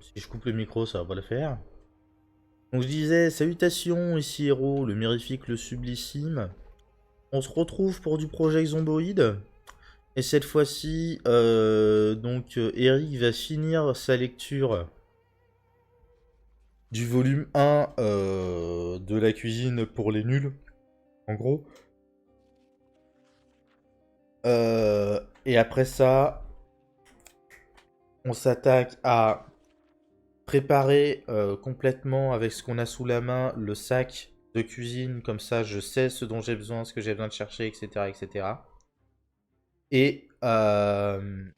Si je coupe le micro, ça va pas le faire. Donc je disais, salutations, ici Héros, le mirifique, le sublissime. On se retrouve pour du projet Zomboid. Et cette fois-ci, Eric va finir sa lecture du volume 1 de la cuisine pour les nuls, en gros. Et après ça, on s'attaque à préparer complètement avec ce qu'on a sous la main le sac de cuisine, comme ça je sais ce dont j'ai besoin, ce que j'ai besoin de chercher, etc. etc. Et on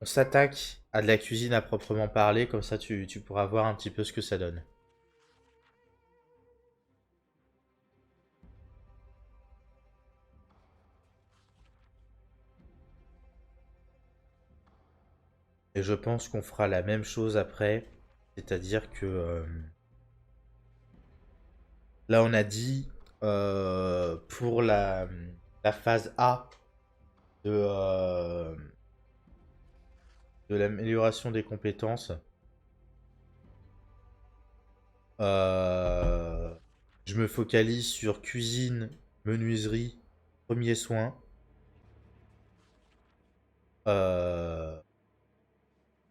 s'attaque à de la cuisine à proprement parler, comme ça tu pourras voir un petit peu ce que ça donne. Et je pense qu'on fera la même chose après, c'est-à-dire que là on a dit pour la phase A de l'amélioration des compétences, Euh, je me focalise sur cuisine, menuiserie, premiers soins. Euh,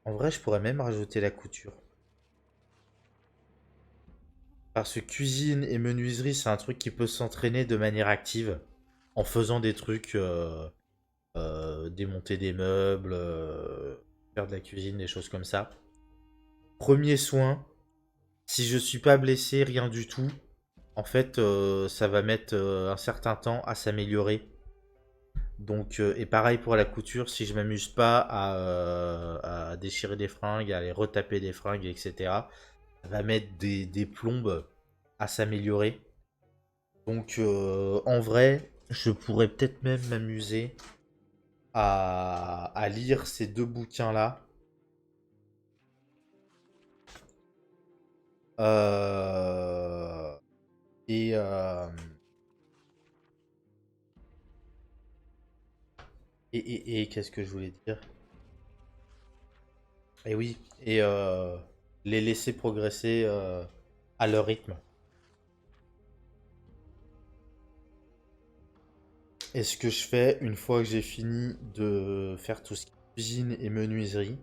En vrai, je pourrais même rajouter la couture. Parce que cuisine et menuiserie, c'est un truc qui peut s'entraîner de manière active en faisant des trucs, démonter des meubles, faire de la cuisine, des choses comme ça. Premiers soins, si je suis pas blessé, rien du tout, en fait, ça va mettre un certain temps à s'améliorer. Donc, et pareil pour la couture, si je m'amuse pas à déchirer des fringues, à les retaper des fringues, etc., ça va mettre des plombes à s'améliorer. Donc, en vrai, je pourrais peut-être même m'amuser à lire ces deux bouquins-là. Euh, et, euh, et qu'est-ce que je voulais dire? Et oui, et les laisser progresser à leur rythme. Et ce que je fais une fois que j'ai fini de faire tout ce qui est cuisine et menuiserie,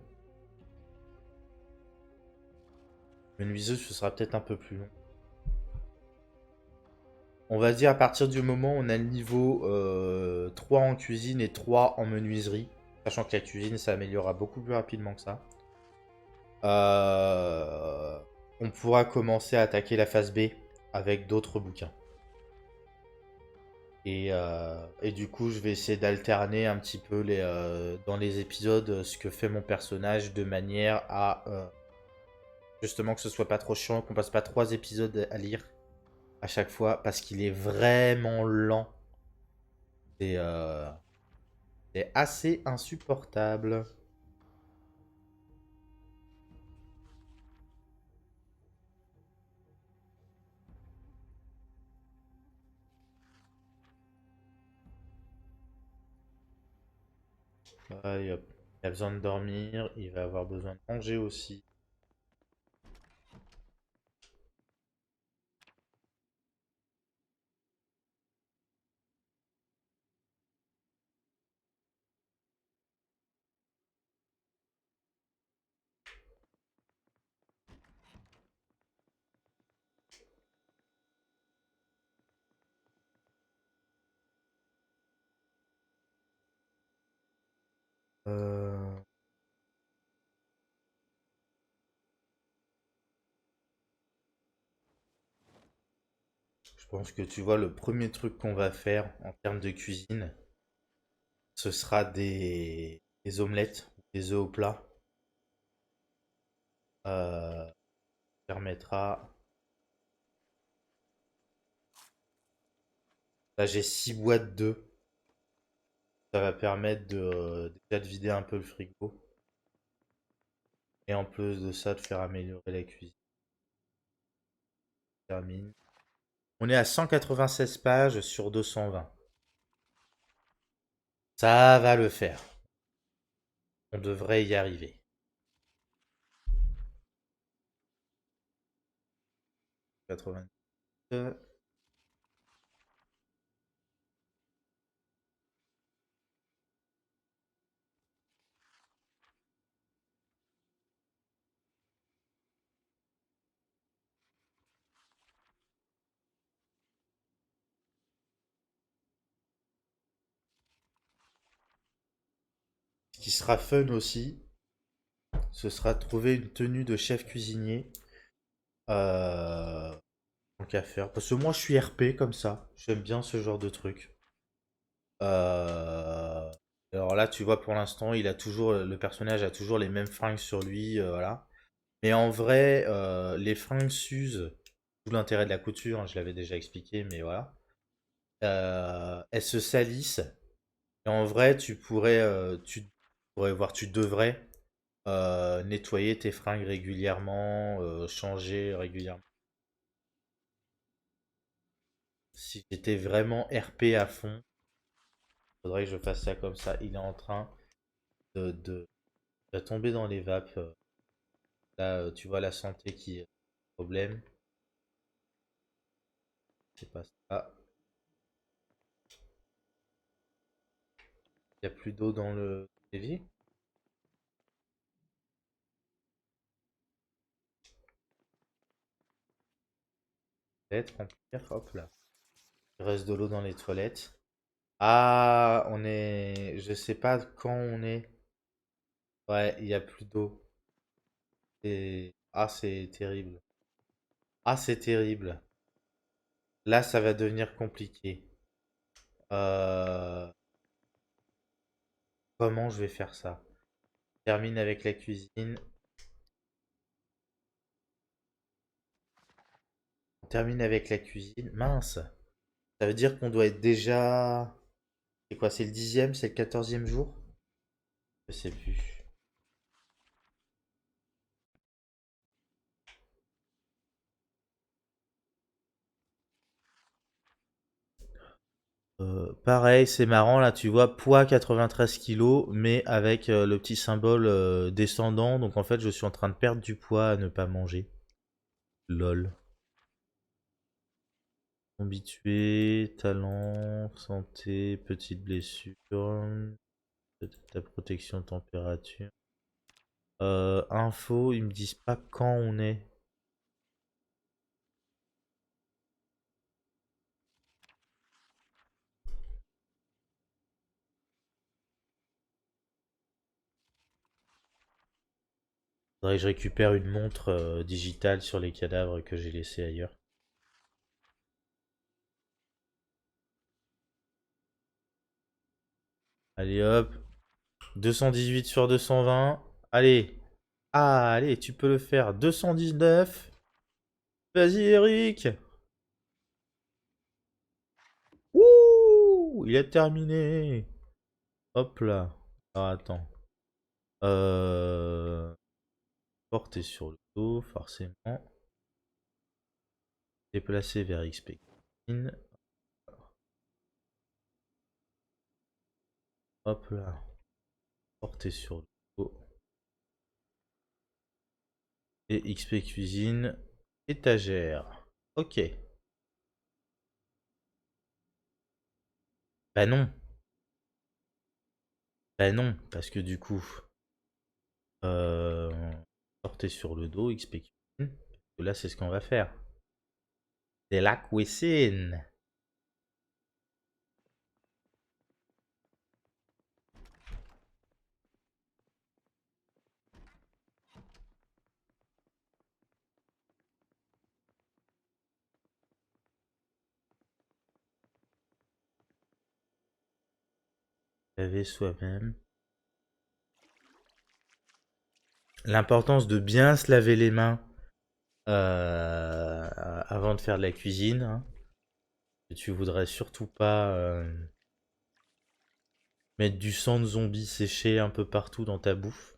menuiserie ce sera peut-être un peu plus long. On va dire à partir du moment où on a le niveau 3 en cuisine et 3 en menuiserie, sachant que la cuisine ça améliorera beaucoup plus rapidement que ça, euh, on pourra commencer à attaquer la phase B avec d'autres bouquins. Et du coup, je vais essayer d'alterner un petit peu dans les épisodes ce que fait mon personnage de manière à justement que ce soit pas trop chiant, qu'on passe pas 3 épisodes à lire à chaque fois parce qu'il est vraiment lent. Et c'est assez insupportable. Hop. Il a besoin de dormir, il va avoir besoin de manger aussi. Euh, je pense que tu vois, le premier truc qu'on va faire en termes de cuisine, ce sera des omelettes, des œufs au plat. Euh, permettra. Là, j'ai 6 boîtes d'œufs. Ça va permettre déjà de vider un peu le frigo. Et en plus de ça, de faire améliorer la cuisine. Termine. On est à 196 pages sur 220. Ça va le faire. On devrait y arriver. 90. Ce qui sera fun aussi, ce sera de trouver une tenue de chef cuisinier. Euh, Tant qu'à faire. Parce que moi, je suis RP comme ça. J'aime bien ce genre de truc. Euh, Alors là, tu vois, pour l'instant, le personnage a toujours les mêmes fringues sur lui, voilà. Mais en vrai, les fringues s'usent. Tout l'intérêt de la couture, hein, je l'avais déjà expliqué, mais voilà. Elles se salissent. Et en vrai, tu devrais nettoyer tes fringues régulièrement, changer régulièrement. Si j'étais vraiment RP à fond, faudrait que je fasse ça comme ça. Il est en train de tomber dans les vapes. Là, tu vois la santé qui est un problème. C'est pas ça. Il n'y a plus d'eau dans le évier. Peut-être remplir. Hop là. Il reste de l'eau dans les toilettes. Ah, on est. Je sais pas quand on est. Ouais, il n'y a plus d'eau. Ah, c'est terrible. Ah, c'est terrible. Là, ça va devenir compliqué. Euh, Comment je vais faire ça? Termine avec la cuisine. On termine avec la cuisine. Mince. Ça veut dire qu'on doit être déjà. C'est quoi? C'est le 10e? C'est le 14e jour? Je sais plus. Pareil, c'est marrant là, tu vois, poids 93 kilos, mais avec le petit symbole descendant. Donc en fait, je suis en train de perdre du poids à ne pas manger. Lol. Habitué, talent, santé, petite blessure, ta protection température. Info, ils me disent pas quand on est. Faudrait que je récupère une montre digitale sur les cadavres que j'ai laissés ailleurs. Allez hop, 218 sur 220. Allez. Ah, allez, tu peux le faire. 219. Vas-y, Eric. Ouh, il est terminé. Hop là. Alors, attends. Euh... Porter sur le dos, forcément. Déplacer vers XP. Hop là. Porter sur le dos. Et XP cuisine. Étagère. Ok. Bah non. Bah non. Parce que du coup. Euh... Porter sur le dos, XP cuisine. Là, c'est ce qu'on va faire. C'est la cuisine. Laver soi-même. L'importance de bien se laver les mains avant de faire de la cuisine, hein. Tu voudrais surtout pas mettre du sang de zombie séché un peu partout dans ta bouffe.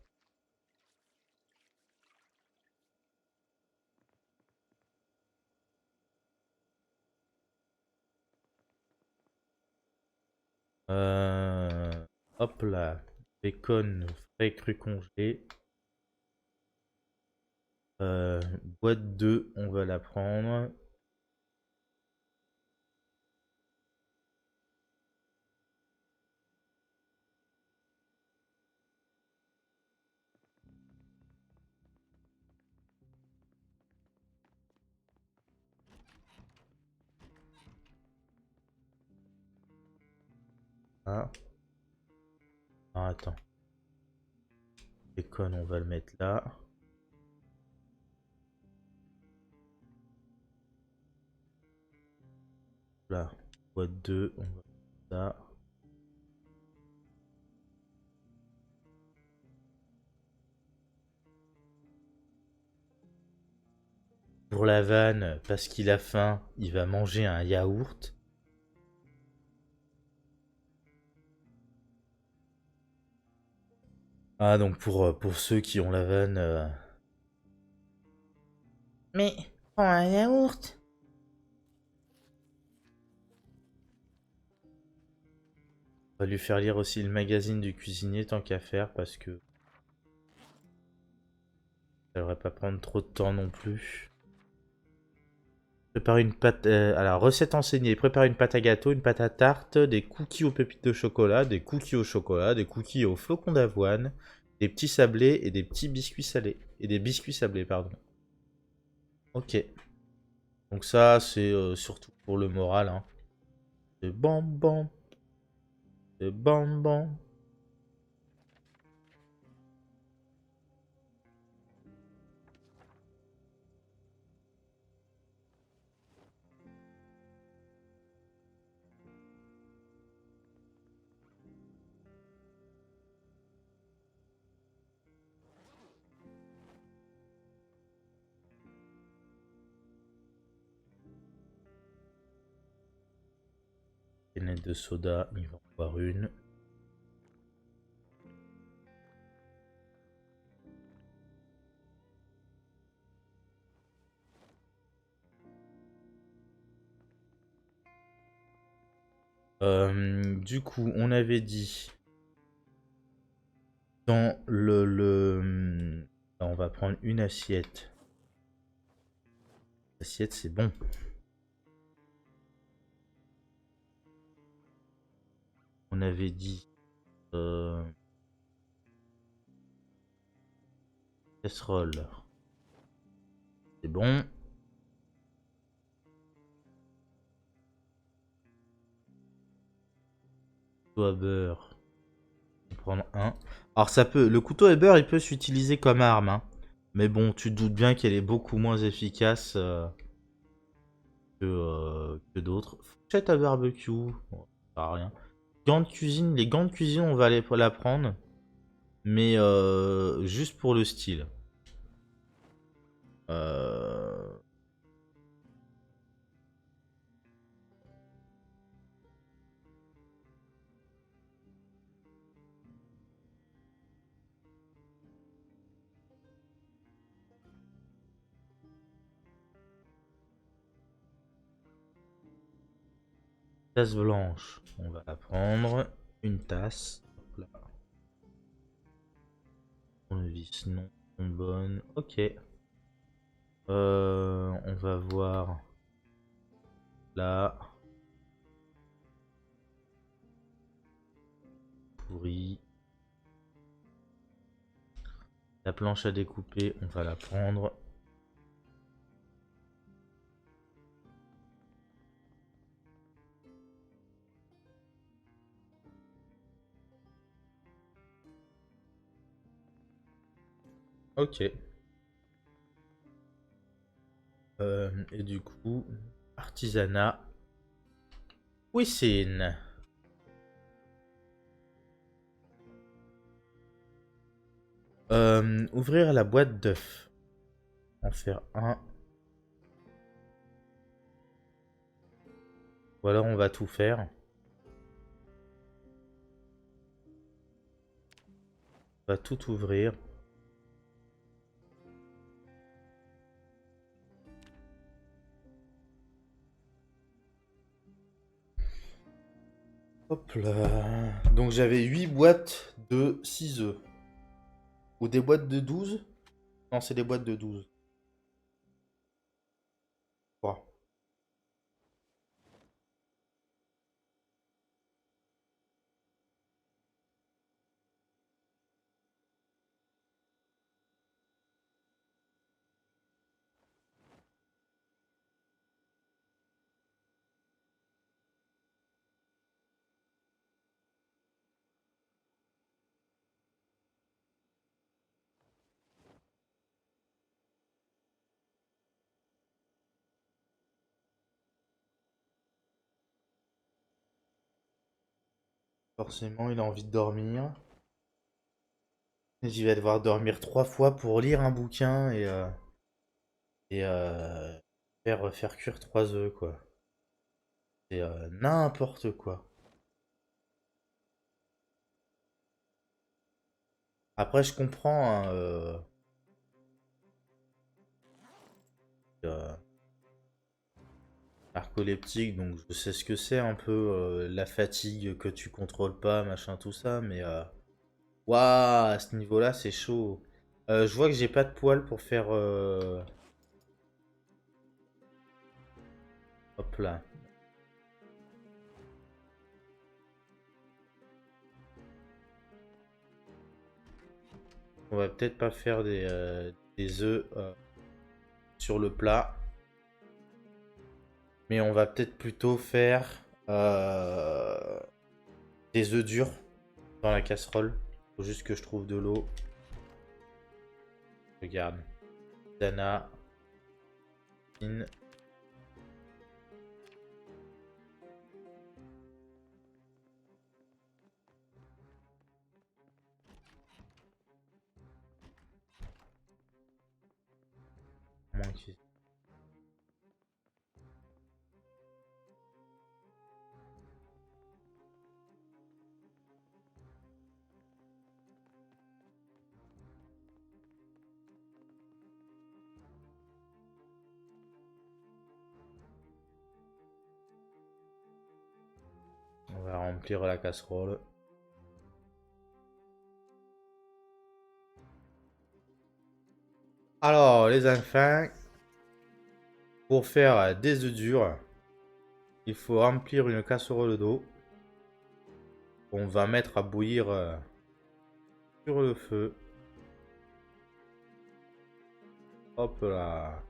Euh, Hop là, bacon frais cru congelé. Boîte 2, on va la prendre. Ah, attends. Bacon, on va le mettre là. Là, boîte 2, on va mettre ça. Pour la vanne, parce qu'il a faim, il va manger un yaourt. Ah, donc pour ceux qui ont la vanne... Mais, prends un yaourt. On va lui faire lire aussi le magazine du cuisinier tant qu'à faire, parce que ça devrait pas prendre trop de temps non plus. Préparer une pâte... alors, recette enseignée. Préparer une pâte à gâteau, une pâte à tarte, des cookies aux pépites de chocolat, des cookies au chocolat, des cookies aux flocons d'avoine, des petits sablés et des petits biscuits salés. Et des biscuits sablés, pardon. Ok. Donc ça, c'est surtout pour le moral. Hein. C'est bon, bon. C'est bon, bon. Canette de soda, il va en boire une. Du coup, on avait dit dans on va prendre une assiette. Assiette, c'est bon. On avait dit casserole. C'est bon. Couteau à beurre. On va prendre un. Alors ça peut, le couteau à beurre, il peut s'utiliser comme arme. Hein. Mais bon, tu te doutes bien qu'elle est beaucoup moins efficace que d'autres. Fourchette à barbecue. Bon, ça sert à rien. Gants de cuisine. Les gants de cuisine, on va la prendre. Mais juste pour le style. Euh... Tasse blanche. On va la prendre. Une tasse. Hop là. Tournevis, non. Bonne. Ok. On va voir là. Pourri. La planche à découper, on va la prendre. Ok. Et du coup, artisanat. Cuisine. Ouvrir la boîte d'œufs. En faire un. Ou alors on va tout faire. On va tout ouvrir. Hop là. Donc j'avais 8 boîtes de 6 œufs. Ou des boîtes de 12. Non, c'est des boîtes de 12. Trois. Forcément, il a envie de dormir. Je vais devoir dormir 3 fois pour lire un bouquin et faire cuire 3 œufs, quoi. C'est n'importe quoi. Après, je comprends, hein, euh, narcoleptique, donc je sais ce que c'est un peu la fatigue que tu contrôles pas, machin, tout ça, mais waouh, à ce niveau-là, c'est chaud. Je vois que j'ai pas de poils pour faire. Hop là. On va peut-être pas faire des œufs sur le plat, mais on va peut-être plutôt faire des œufs durs dans la casserole. Faut juste que je trouve de l'eau. Regarde. Dana. In. On va remplir la casserole. Alors, les enfants, pour faire des œufs durs, il faut remplir une casserole d'eau. On va mettre à bouillir sur le feu. Hop là.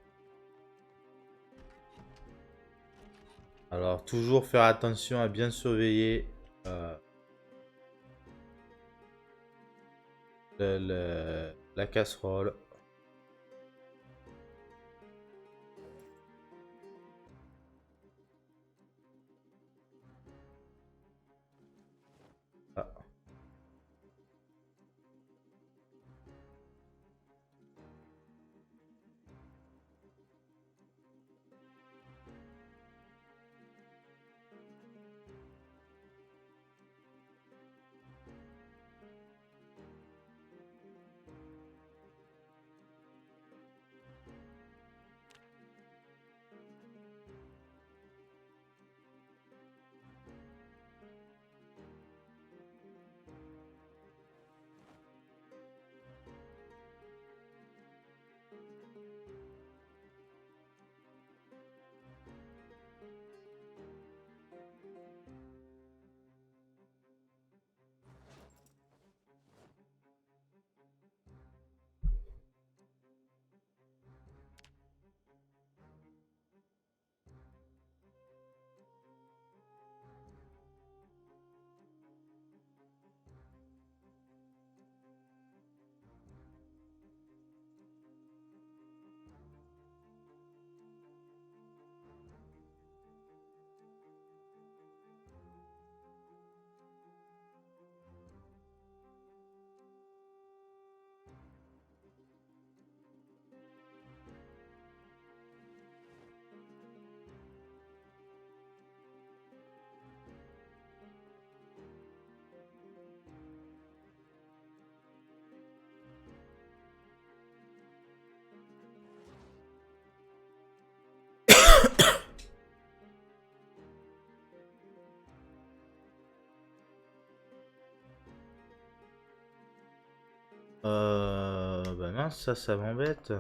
Alors, toujours faire attention à bien surveiller la casserole. Ah. Bah mince, ça m'embête.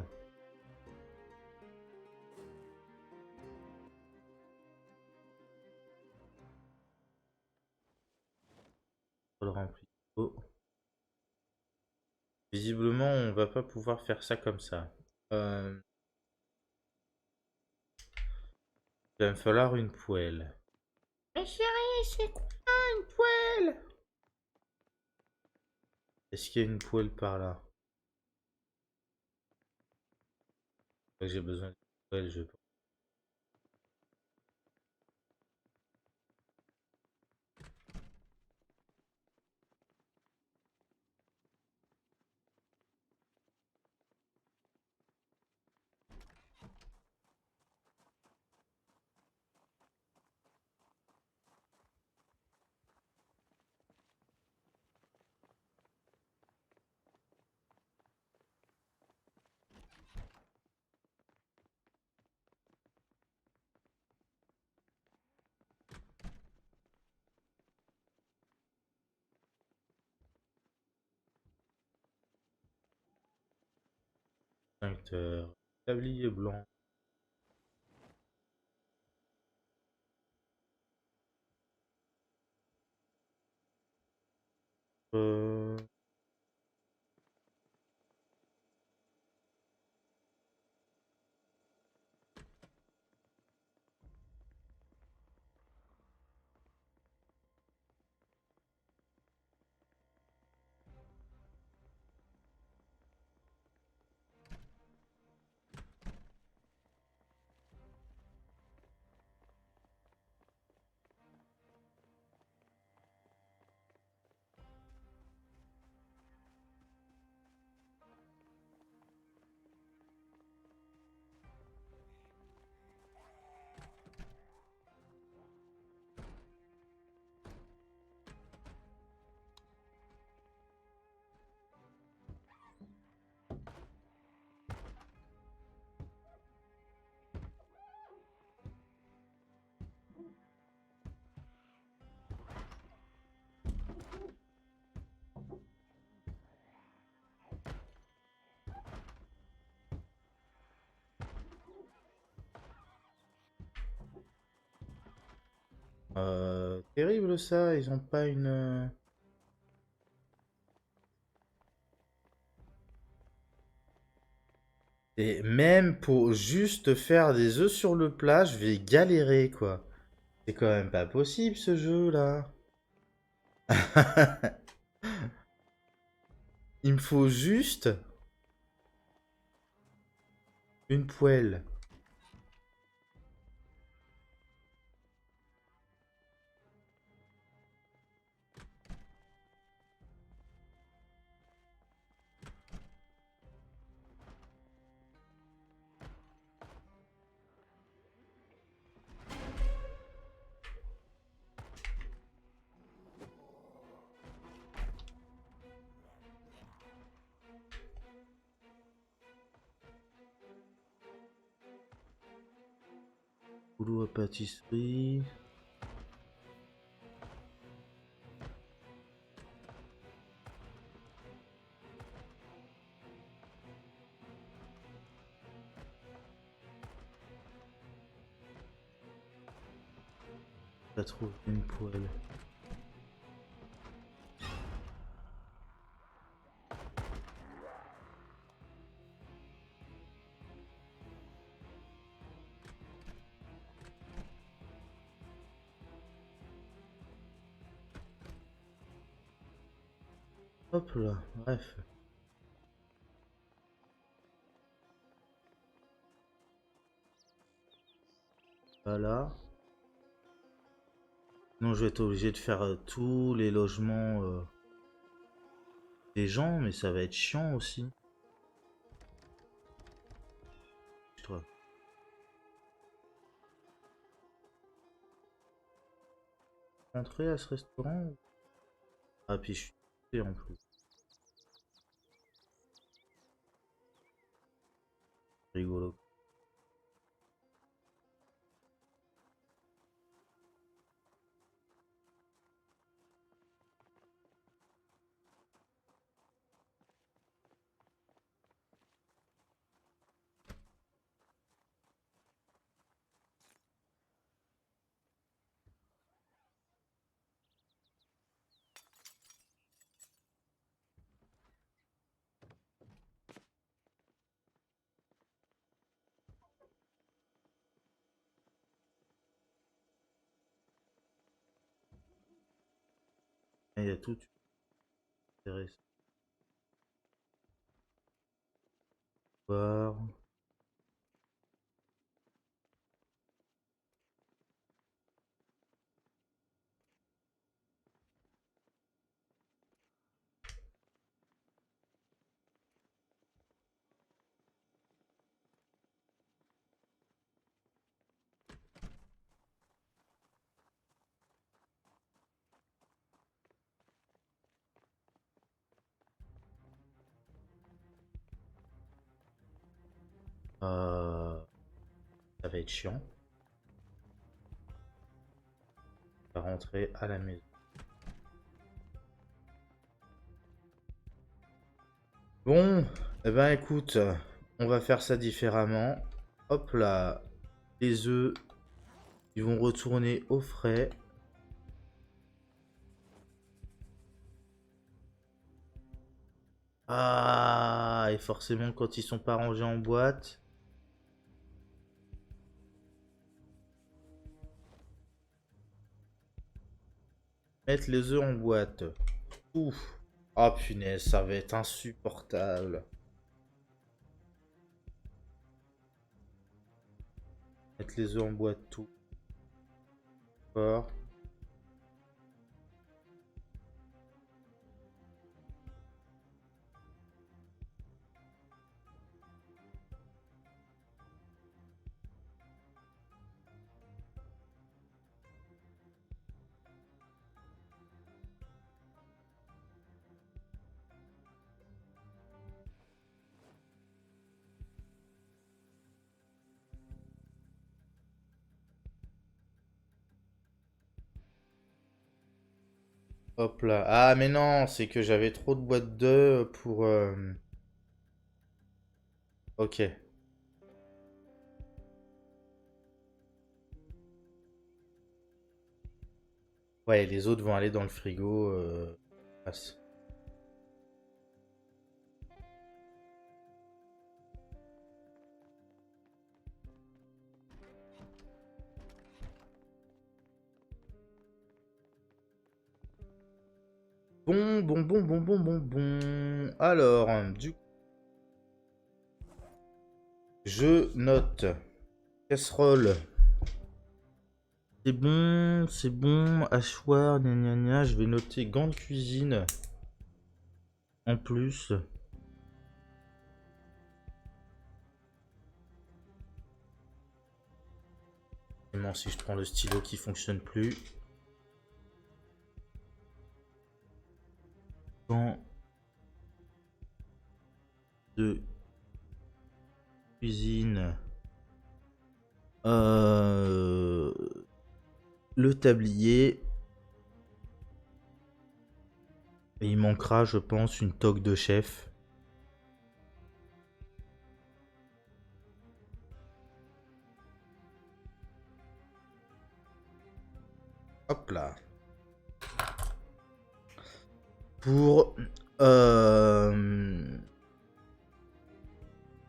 Faut le remplir. Oh. Visiblement, on va pas pouvoir faire ça comme ça. Il va me falloir une poêle. Mais chérie, c'est quoi une poêle? Est-ce qu'il y a une poêle par là? J'ai besoin d'une poêle, je pense. Extincteur. Tablier blanc. Euh, terrible ça, ils ont pas une... Et même pour juste faire des œufs sur le plat, je vais galérer quoi. C'est quand même pas possible ce jeu là. Il me faut juste une poêle. Boulot à pâtisserie. Pas trouvé une poêle. Hop là, bref. Voilà. Non, je vais être obligé de faire tous les logements des gens, mais ça va être chiant aussi. Je trouve. Rentrer à ce restaurant? Ah, puis je suis triste en plus. Rigolo. Il y a tout intéressant. Voir. Ça va être chiant. On va rentrer à la maison. Bon, eh ben écoute, On va faire ça différemment. Hop là. Les œufs, ils vont retourner au frais. Ah, et forcément, quand ils sont pas rangés en boîte. Mettre les œufs en boîte. Ouf. Oh punaise, ça va être insupportable. Mettre les œufs en boîte, tout. Fort. Hop là. Ah, mais non, c'est que j'avais trop de boîtes d'œufs pour... Ok. Ouais, les autres vont aller dans le frigo. Passe. Bon. Alors, du coup, je note. Casserole. C'est bon. Hachoir, gna gna gna. Je vais noter gants de cuisine. En plus. Vraiment, si je prends le stylo qui fonctionne plus. Gants de cuisine. Le tablier. Et il manquera, je pense, une toque de chef. Hop là. Pour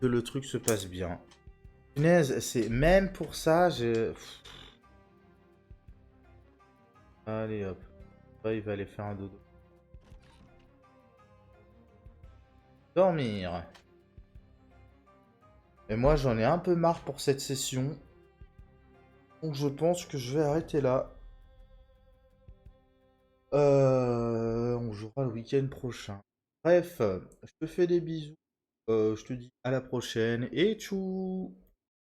que le truc se passe bien. Punaise, c'est même pour ça, je... Allez hop. Là, il va aller faire un dodo. Dormir. Et moi, j'en ai un peu marre pour cette session. Donc, je pense que je vais arrêter là. On jouera le week-end prochain. Bref, je te fais des bisous. Je te dis à la prochaine et tchou!